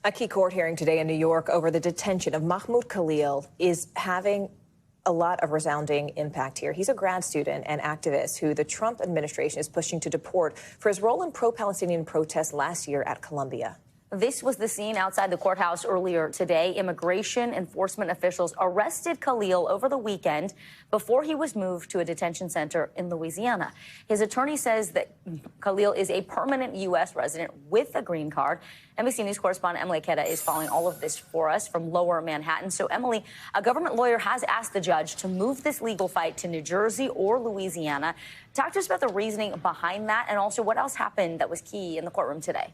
A key court hearing today in New York over the detention of Mahmoud Khalil is having a lot of resounding impact here. He's a grad student and activist who the Trump administration is pushing to deport for his role in pro-Palestinian protests last year at Columbia. This was the scene outside the courthouse earlier today. Immigration enforcement officials arrested Khalil over the weekend before he was moved to a detention center in Louisiana. His attorney says that Khalil is a permanent U.S. resident with a green card. NBC News correspondent Emily Keda is following all of this for us from Lower Manhattan. So, Emily, a government lawyer has asked the judge to move this legal fight to New Jersey or Louisiana. Talk to us about the reasoning behind that and also what else happened that was key in the courtroom today.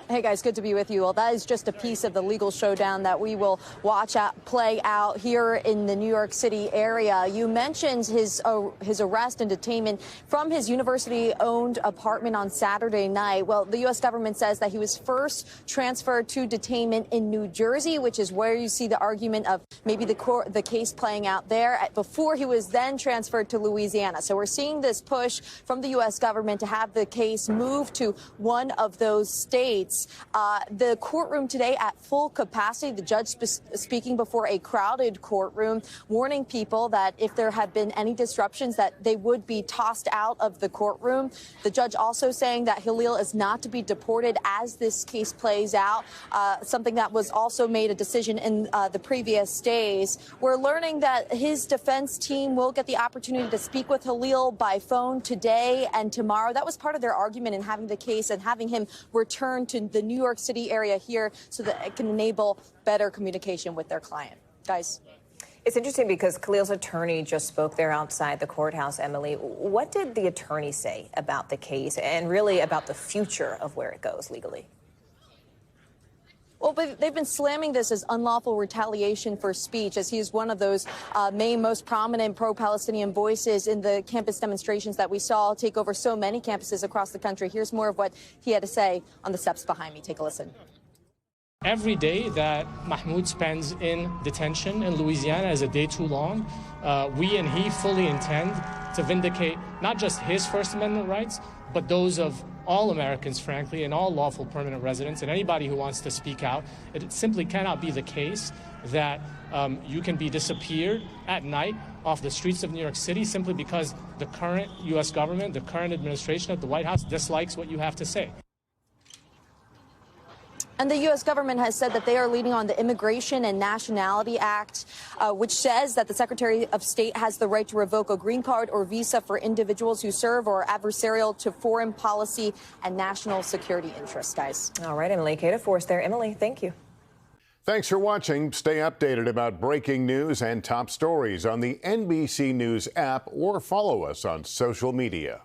Hey guys, good to be with you. Well, that is just a piece of the legal showdown that we will watch play out here in the New York City area. You mentioned his arrest and detainment from his university-owned apartment on Saturday night. Well, the U.S. government says that he was first transferred to detainment in New Jersey, which is where you see the argument of maybe the case playing out there, before he was then transferred to Louisiana. So we're seeing this push from the U.S. government to have the case move to one of those states. The courtroom today at full capacity, the judge speaking before a crowded courtroom, warning people that if there had been any disruptions that they would be tossed out of the courtroom. The judge also saying that Khalil is not to be deported as this case plays out, something that was also made a decision in the previous days. We're learning that his defense team will get the opportunity to speak with Khalil by phone today and tomorrow. That was part of their argument in having the case and having him return to the New York City area here so that it can enable better communication with their client. Guys. It's interesting because Khalil's attorney just spoke there outside the courthouse, Emily. What did the attorney say about the case and really about the future of where it goes legally? Well, but they've been slamming this as unlawful retaliation for speech, as he's one of those most prominent pro-Palestinian voices in the campus demonstrations that we saw take over so many campuses across the country. Here's more of what he had to say on the steps behind me. Take a listen. Every day that Mahmoud spends in detention in Louisiana is a day too long. We and he fully intend to vindicate not just his First Amendment rights, but those of all Americans, frankly, and all lawful permanent residents, and anybody who wants to speak out. It simply cannot be the case that you can be disappeared at night off the streets of New York City simply because the current U.S. government, the current administration at the White House dislikes what you have to say. And the U.S. government has said that they are leading on the Immigration and Nationality Act, which says that the Secretary of State has the right to revoke a green card or visa for individuals who serve or are adversarial to foreign policy and national security interests, guys. All right, Emily Keda for us there. Emily, thank you. Thanks for watching. Stay updated about breaking news and top stories on the NBC News app or follow us on social media.